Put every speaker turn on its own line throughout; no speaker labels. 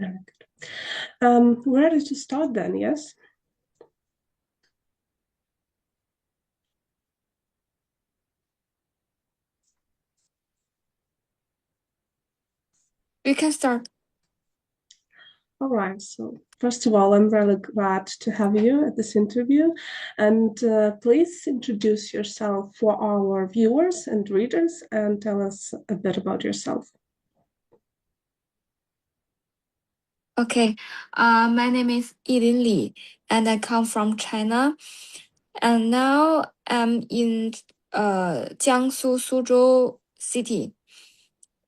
Very good. We're ready to start then, yes?
We can start.
All right. So first of all, I'm really glad to have you at this interview. And please introduce yourself for our viewers and readers and tell us a bit about yourself.
Okay. My name is Yilin Lee, and I come from China. And now I'm in Jiangsu Suzhou city.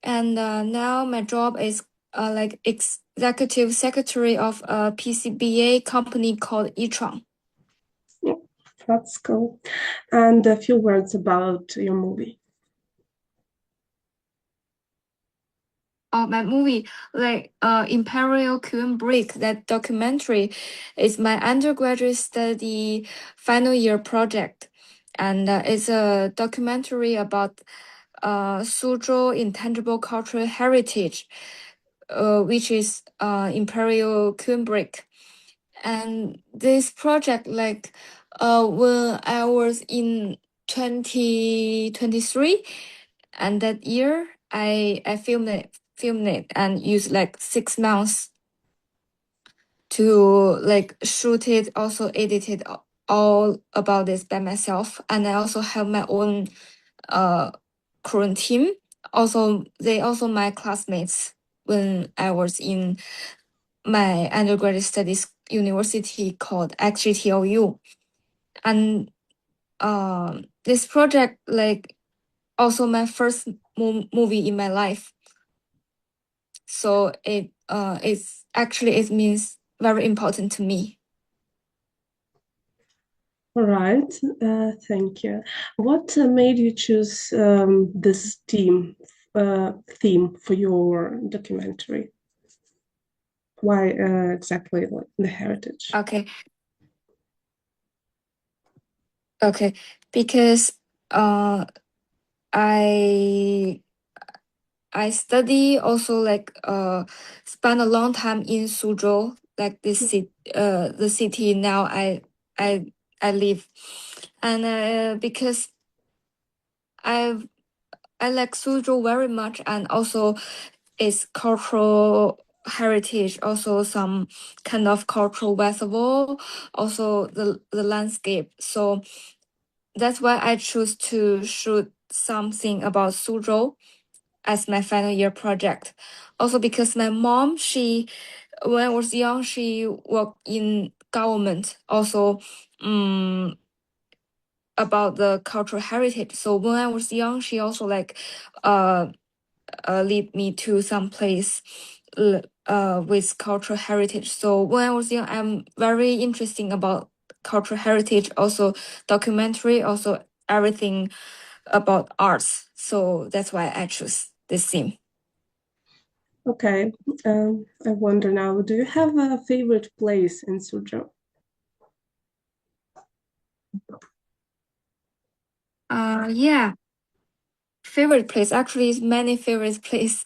And now my job is like executive secretary of a PCBA company called Yitron.
Yeah, that's cool. And a few words about your movie.
My movie, like Imperial Kiln Brick, that documentary is my undergraduate study final year project. And it's a documentary about Suzhou intangible cultural heritage, which is Imperial Kiln Brick. And this project, like when I was in 2023, and that year I filmed it and used like 6 months to like shoot it, also edit it all about this by myself. And I also have my own uh current team. Also, they also my classmates when I was in my undergraduate studies university called XGTOU. And this project like also my first movie in my life. So it means very important to me.
All right. Thank you. What made you choose this theme for your documentary? Why exactly like the heritage?
Okay. Okay. Because uh I I study also like spend a long time in Suzhou, like the city now I I live. And because I I like Suzhou very much, and also its cultural heritage, also some kind of cultural festival, also the landscape. So that's why I choose to shoot something about Suzhou as my final year project. Also because my mom, when I was young, she worked in government, also about the cultural heritage. So when I was young, she also like uh lead me to some place with cultural heritage. So when I was young, I'm very interested about cultural heritage, also documentary, also everything about arts. So that's why I choose this theme.
Okay. I wonder now, do you have a favorite place in Suzhou?
Yeah, favorite place actually is many favorite place,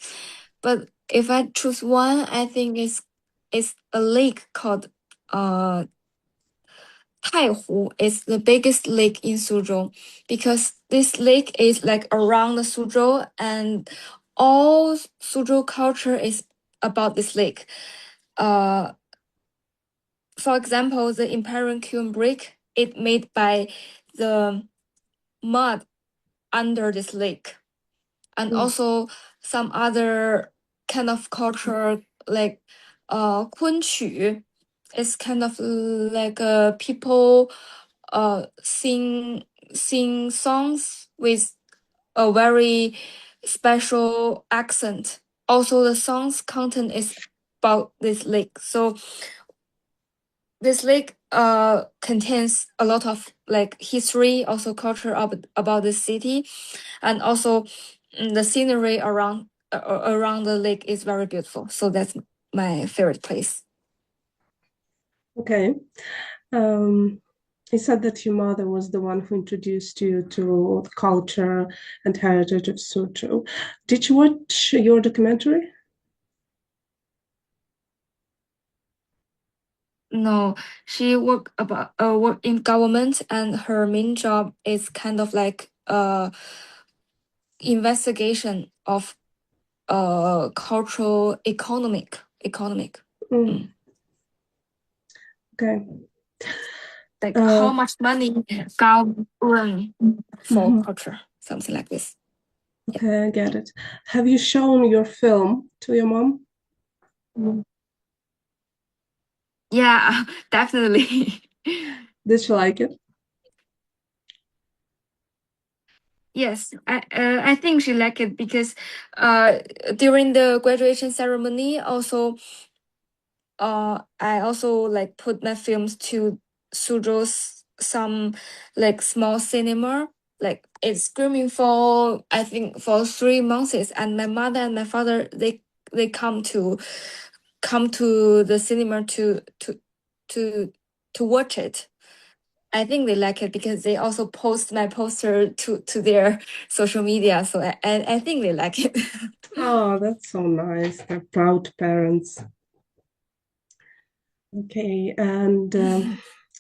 but if I choose one, I think it's a lake called uh Taihu. Is the biggest lake in Suzhou because this lake is like around the Suzhou, and all Suzhou culture is about this lake. Uh, for example, the Imperial Kiln Brick, it made by the mud under this lake, and
Mm.
also some other kind of culture like kunqu is kind of like people sing songs with a very special accent. Also, the song's content is about this lake. So this lake contains a lot of like history, also culture about the city, and also the scenery around the lake is very beautiful. So that's my favorite place.
Okay. Um, you said that your mother was the one who introduced you to the culture and heritage of Suzhou. Did you watch your documentary?
No, she work in government, and her main job is kind of like investigation of cultural economic.
Mm,
Mm.
okay.
Like
Uh,
how much money government for
mhm.
culture, something like this. Yeah.
Okay, I get it. Have you shown your film to your mom?
Mm. Yeah, definitely.
Did she like it?
Yes, I think she liked it because uh during the graduation ceremony also I also like put my films to Suzhou's some like small cinema. Like it's screaming for I think for 3 months, and my mother and my father they come to the cinema to to watch it. I think they like it because they also post my poster to their social media. So I think they like it.
Oh, that's so nice. They're proud parents. Okay, and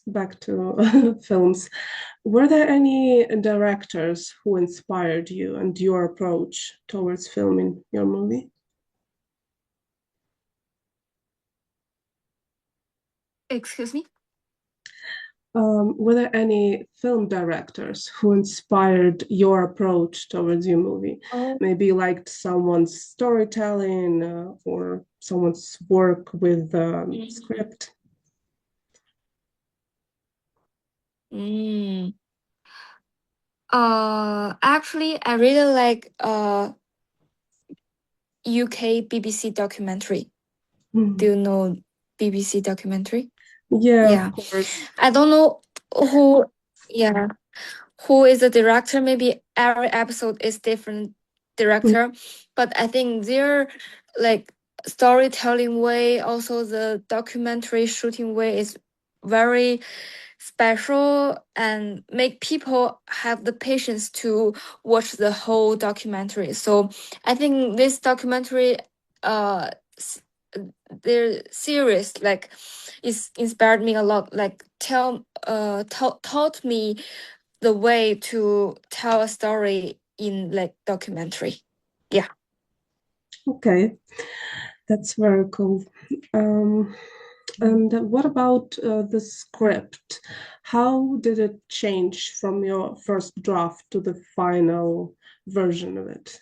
back to films. Were there any directors who inspired you and your approach towards filming your movie?
Excuse me.
Were there any film directors who inspired your approach towards your movie?
Oh.
Maybe you liked someone's storytelling or someone's work with script.
Mm. Actually, I really like UK BBC documentary. Do
Hmm.
you know BBC documentary?
Yeah, of
Yeah,
course.
I don't know who. Yeah, who is the director? Maybe every episode is different director, but I think their like storytelling way, also the documentary shooting way is very special and make people have the patience to watch the whole documentary. So I think this documentary, uh, s- their series like is inspired me a lot. Like taught me the way to tell a story in like documentary. Yeah.
Okay, that's very cool. Um, and what about the script? How did it change from your first draft to the final version of it?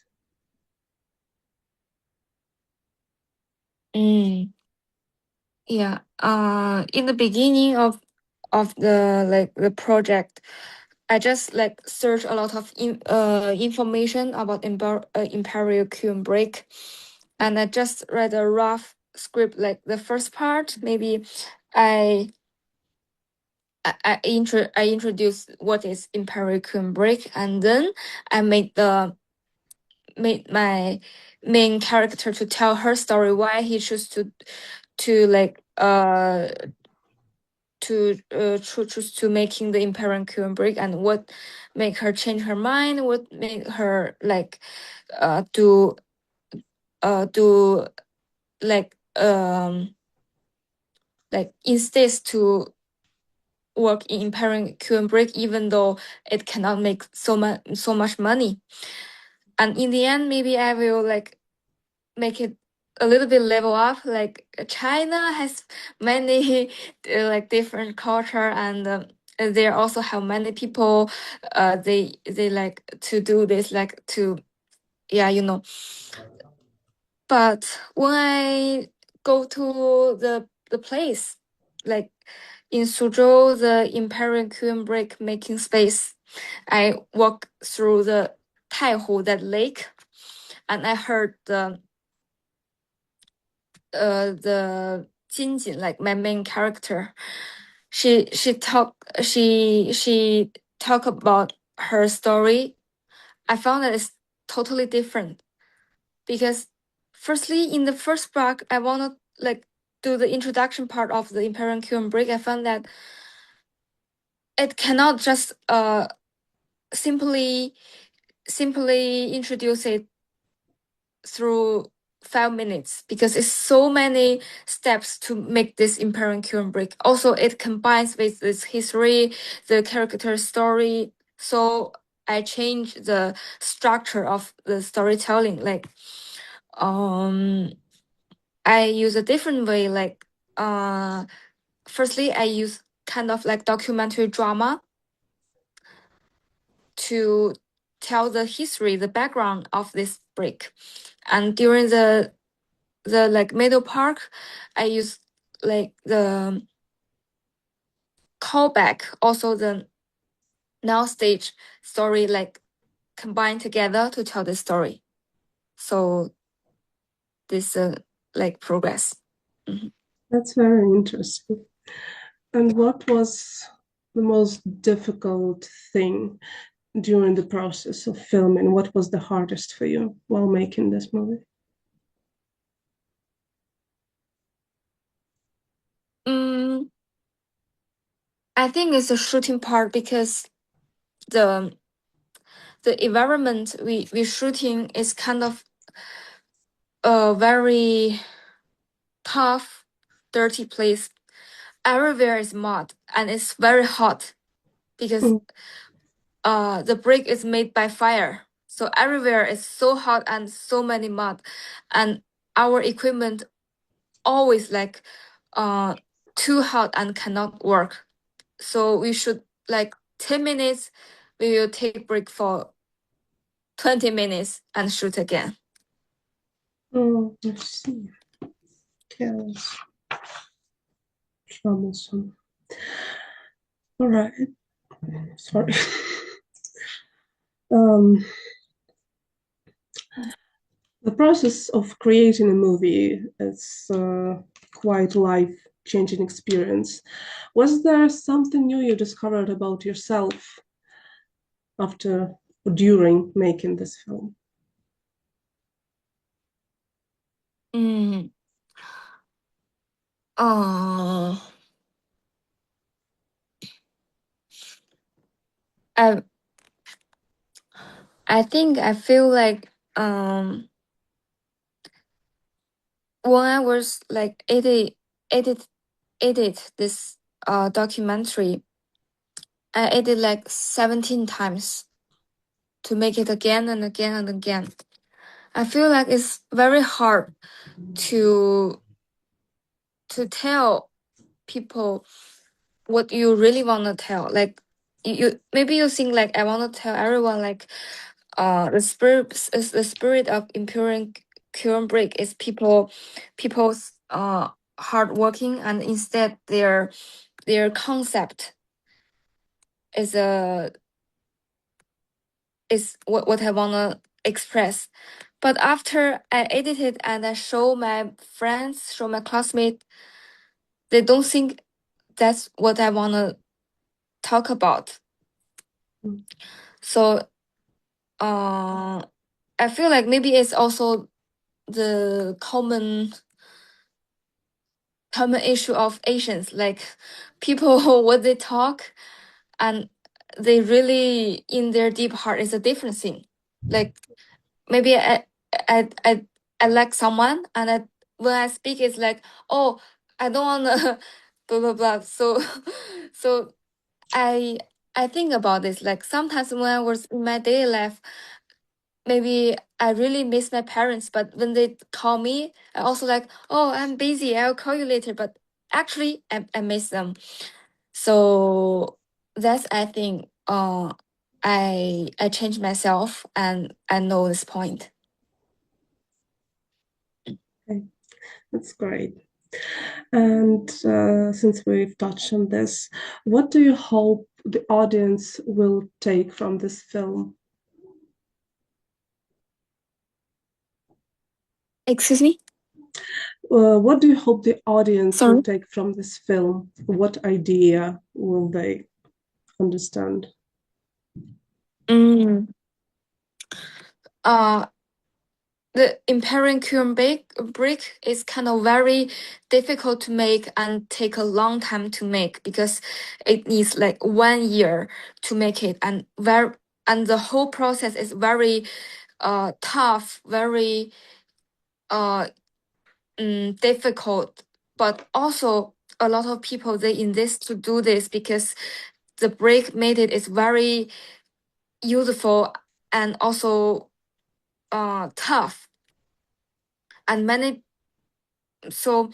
Mm, yeah. In the beginning of the like the project, I just like search a lot of information about Imperial Kiln Brick, and I just read a rough script like the first part. Maybe I I introduce what is Imperial Kiln Brick, and then I made my main character to tell her story why he chose to like choose to making the Imperial Kiln Brick, and what make her change her mind, what make her like uh do do like insist to work in Imperial Kiln Brick even though it cannot make so much money. And in the end, maybe I will like make it a little bit level up. Like China has many like different culture, and they also have many people. They like to do this, like to yeah, you know. But when I go to the place, like in Suzhou, the Imperial Kiln Brick making space, I walk through the Taihu, that lake, and I heard the Jinjin, like my main character, she talk about her story. I found that it's totally different because firstly in the first book I wanna like do the introduction part of the Imperial Kiln Brick. I found that it cannot just simply introduce it through 5 minutes because it's so many steps to make this Imperial Kiln Brick. Also, it combines with this history, the character story. So I changed the structure of the storytelling. Like, I use a different way. Like, firstly, I use kind of like documentary drama to tell the history, the background of this brick. And during the like middle part, I use like the callback, also the now stage story, like combined together to tell the story. So this like progress. Mhm.
That's very interesting. And what was the most difficult thing during the process of filming? What was the hardest for you while making this movie?
Mm, I think it's the shooting part because the the environment we shooting is kind of a very tough, dirty place. Everywhere is mud and it's very hot because
Mm.
the brick is made by fire. So everywhere is so hot and so many mud, and our equipment always like too hot and cannot work. So we should like 10 minutes. We will take break for 20 minutes and shoot again.
Oh, I see. Yes, troublesome. All right. Sorry. um, the process of creating a movie is quite life-changing experience. Was there something new you discovered about yourself after or during making this film?
Mm. Uh, I I think I feel like when I was like edit edit this documentary, I edit like 17 times to make it again and again and again. I feel like it's very hard to tell people what you really want to tell. Like you maybe you think like I want to tell everyone like the spirit of Imperial Kiln Brick is people's hard working, and instead their concept is a is what I wanna express. But after I edited and I show my friends, show my classmates, they don't think that's what I wanna talk about.
Mm.
So I feel like maybe it's also the common issue of Asians, like people what they talk and they really in their deep heart is a different thing. Like maybe I I I like someone and when I speak it's like, oh, I don't wanna blah blah blah. So so I I think about this. Like sometimes when I was in my daily life, maybe I really miss my parents, but when they call me, I also like, oh, I'm busy, I'll call you later. But actually I miss them. So that's I think I changed myself and I know this point.
Okay, that's great. And since we've touched on this, what do you hope the audience will take from this film?
Excuse me?
What do you hope the audience will
Sorry.
take from this film? What idea will they understand?
Mm. Uh, the Imperial Kiln brick is kind of very difficult to make and take a long time to make because it needs like 1 year to make it and the whole process is very tough, very uh difficult, but also a lot of people they insist to do this because the brick made it is very useful and also tough and many. So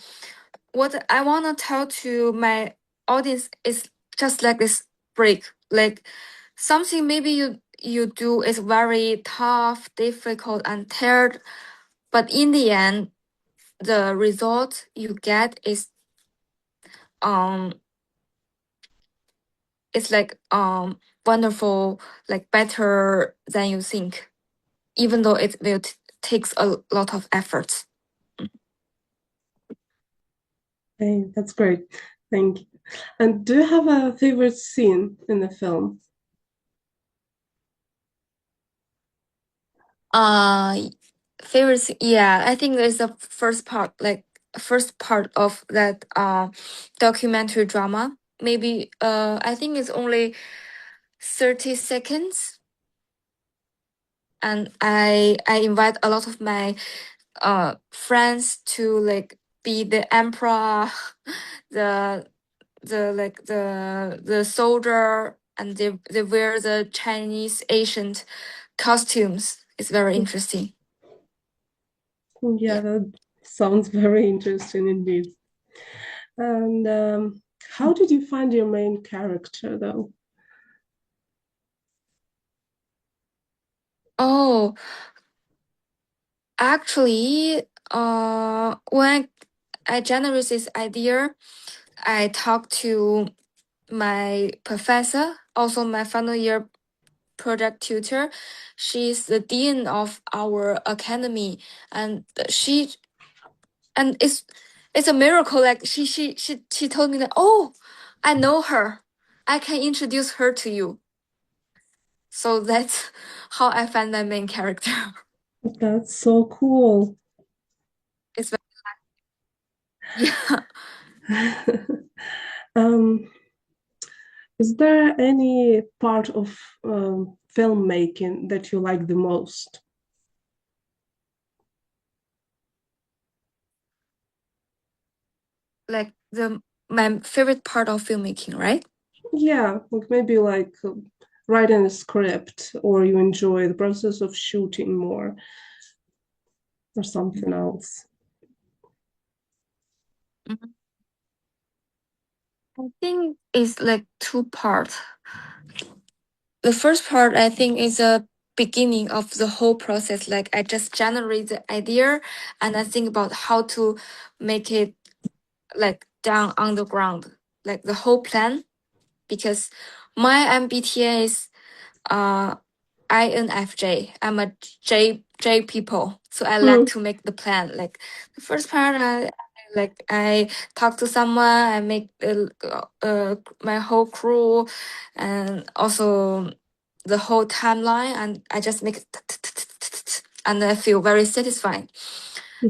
what I want to tell to my audience is just like this brick, like something maybe you do is very tough, difficult, and tired, but in the end, the result you get is um it's like wonderful, like better than you think, even though it will takes a lot of effort.
Hey, that's great. Thank you. And do you have a favorite scene in the film?
Uh, favorites. Yeah, I think there's the first part, like first part of that documentary drama. Maybe I think it's only 30 seconds, and I invite a lot of my friends to like be the emperor, the the soldier, and they wear the Chinese ancient costumes. It's very interesting.
Yeah,
Yeah.
that sounds very interesting indeed. And how did you find your main character, though?
Oh, actually, when I generated this idea, I talked to my professor, also my final year project tutor. She's the dean of our academy, and it's a miracle. Like she told me that, oh, I know her. I can introduce her to you. So that's how I found my main character.
That's so cool.
It's yeah.
um, is there any part of filmmaking that you like the most?
Like the my favorite part of filmmaking, right?
Yeah, like maybe like writing a script, or you enjoy the process of shooting more, or something else.
Mhm. I think it's like two parts. The first part I think is a beginning of the whole process. Like I just generate the idea and I think about how to make it like down on the ground, like the whole plan. Because my MBTI is uh INFJ. I'm a J people, so I like
Mm,
to make the plan. Like the first part, I talk to someone, I make my whole crew, and also the whole timeline, and I just make it, and I feel very satisfied.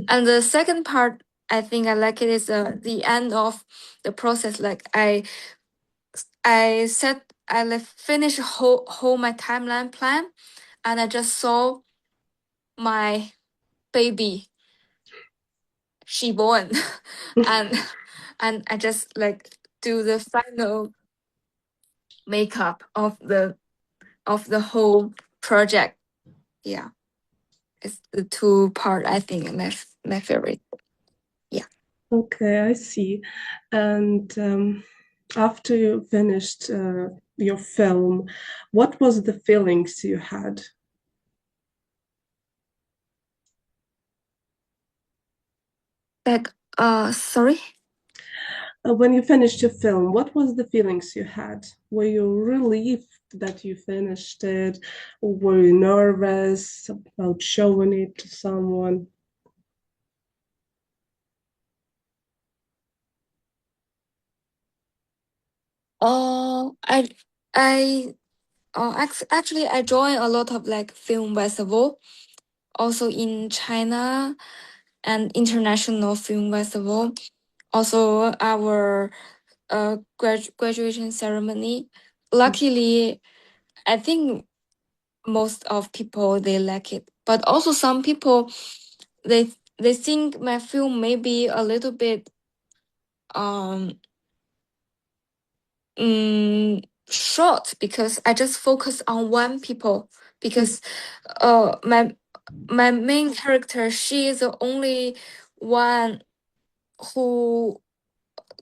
And the second part, I think I like it is the end of the process. Like I said I like finish whole my timeline plan and I just saw my baby she born and and I just like do the final makeup of the whole project. Yeah, it's the two part I think my favorite. Yeah.
okay, I see. And after you finished your film, what was the feelings you had?
Like sorry.
When you finished your film, what was the feelings you had? Were you relieved that you finished it, or were you nervous about showing it to someone?
I I actually I joined a lot of like film festival also in China and international film festival. Also our graduation ceremony. Luckily, I think most of people they like it, but also some people they they think my film may be a little bit um short because I just focus on one people
Mm,
because my main character, she is the only one who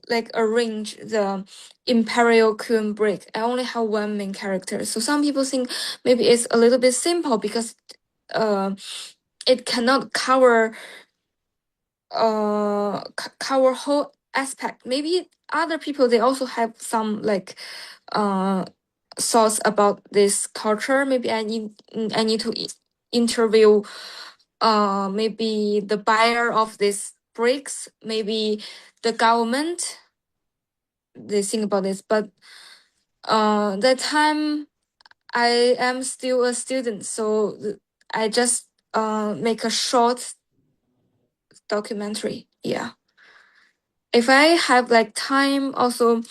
like arrange the Imperial Kiln Brick. I only have one main character. So some people think maybe it's a little bit simple because uh it cannot cover whole aspect. Maybe other people they also have some like uh thoughts about this culture. Maybe I need to interview maybe the buyer of these bricks, maybe the government. They think about this, but that time I am still a student, so I just make a short documentary. Yeah. If I have like time, also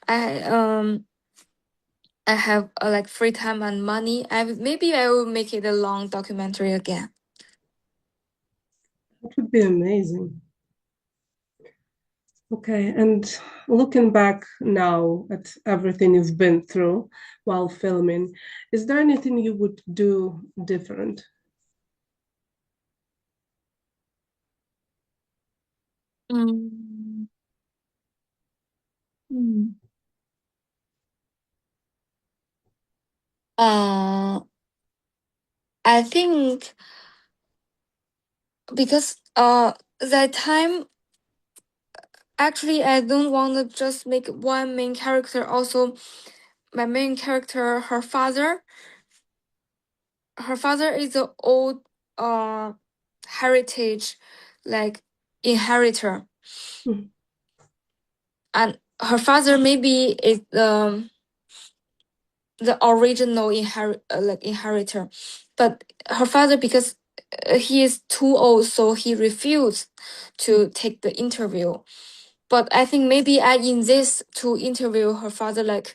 I I have like free time and money, maybe I will make it a long documentary again.
that would be amazing. Okay, and looking back now at everything you've been through while filming, is there anything you would do different?
Mm. Mm. Uh, I think because that time actually I don't want to just make one main character. Also, my main character, her father is an old uh heritage like inheritor,
Mm,
and her father maybe is the original inheritor, but her father because he is too old, so he refused
mm,
to take the interview. But I think maybe I insist to interview her father. Like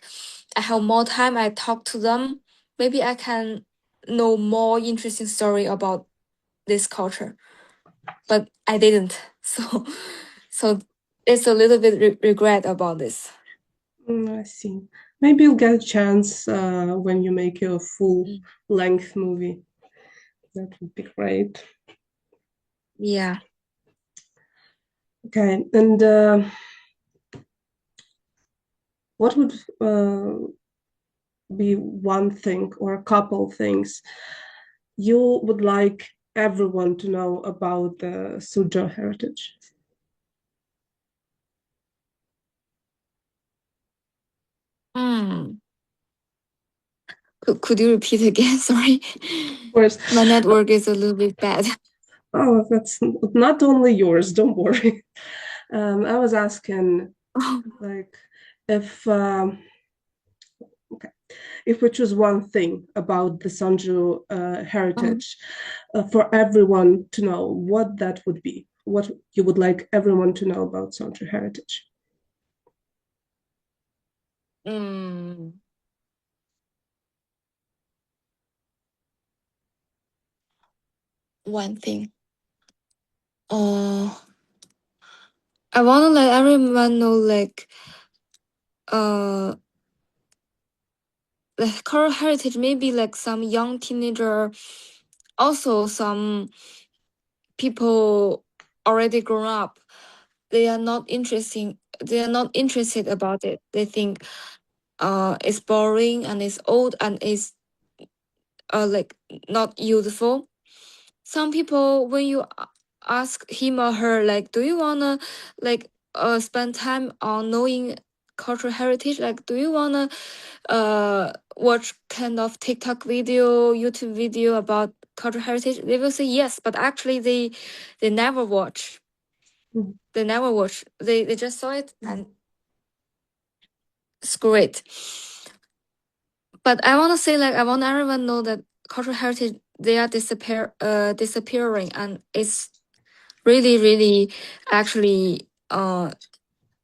I have more time, I talk to them. Maybe I can know more interesting story about this culture. But I didn't. So it's a little bit regret about this.
I see. Maybe you'll get a chance when you make your full
Mm.
length movie. That would be great.
Yeah.
Okay, and what would be one thing or a couple things you would like everyone to know about the Suzhou heritage?
Mm. Could you repeat again? Sorry.
Of course.
My network is a little bit bad.
Oh, that's not only yours, don't worry. I was asking, like, if okay, if we choose one thing about the Sanju
Um,
heritage for everyone to know, what that would be, what you would like everyone to know about Sanju heritage.
mm, one thing. Uh, I wanna let everyone know uh like cultural heritage. Maybe like some young teenager, also some people already grown up. They are not interesting. They are not interested about it. They think it's boring and it's old and it's like not useful. Some people when you ask him or her like do you wanna like spend time on knowing cultural heritage, like do you wanna watch kind of TikTok video, YouTube video about cultural heritage, they will say yes, but actually they never watch.
Mhm.
They just saw it and screw it. But I want to say like I want everyone know that cultural heritage they are disappearing, and it's really actually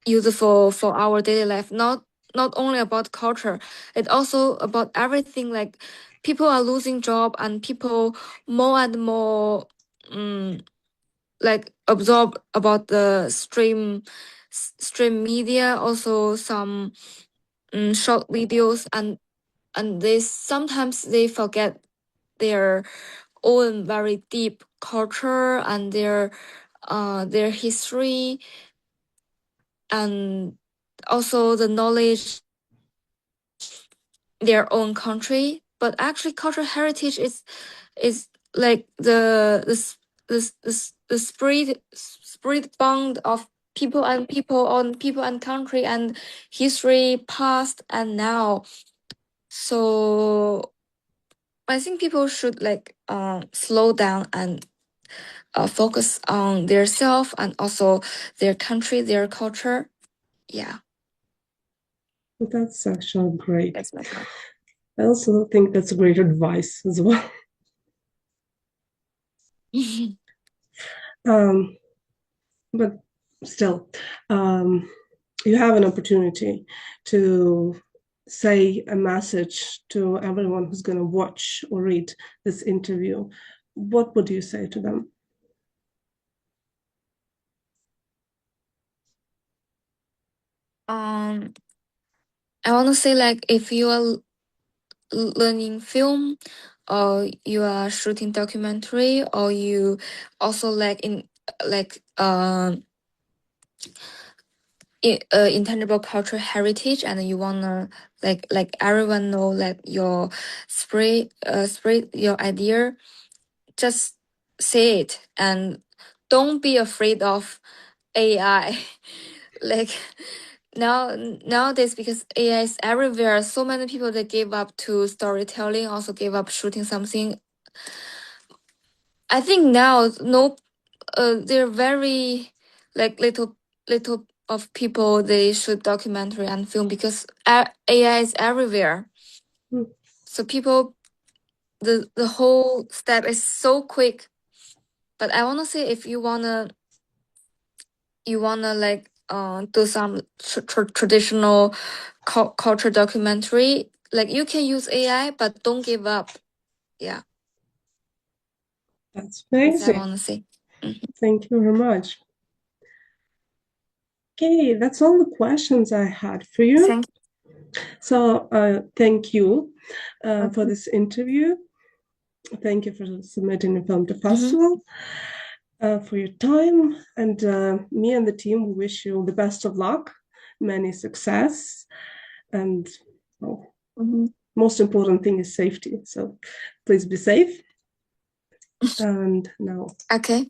useful for our daily life. Not only about culture, it's also about everything. Like people are losing job and people more and more like absorb about the stream media, also some short videos, and they sometimes they forget their own very deep culture and their history, and also the knowledge their own country. But actually cultural heritage is like the spirit bond of people and people on people and country and history past and now. So I think people should like slow down and focus on their self and also their country, their culture. Yeah,
That's actually great.
that's my point.
I also think that's great advice as well. Um, but still, you have an opportunity to say a message to everyone who's going to watch or read this interview. What would you say to them?
um, I want to say like if you are learning film or you are shooting documentary or you also like in like intangible cultural heritage and you wanna like everyone know like your spread your idea, just say it and don't be afraid of AI. Like nowadays because AI is everywhere, so many people that gave up to storytelling, also gave up shooting something. I think now no they're very like little of people they shoot documentary and film because AI is everywhere.
Hmm,
So people the whole step is so quick. But I wanna say if you wanna like do some traditional culture documentary, like you can use AI but don't give up. Yeah,
that's
that's what I
amazing.
wanna say.
Thank you very much. Okay, that's all the questions I had for you.
Thank
So thank you for
you.
this interview. Thank you for submitting the film to
Mm-hmm.
festival, for your time. And me and the team, we wish you the best of luck, many success, and well,
Mm-hmm.
most important thing is safety. So please be safe. And now
Okay.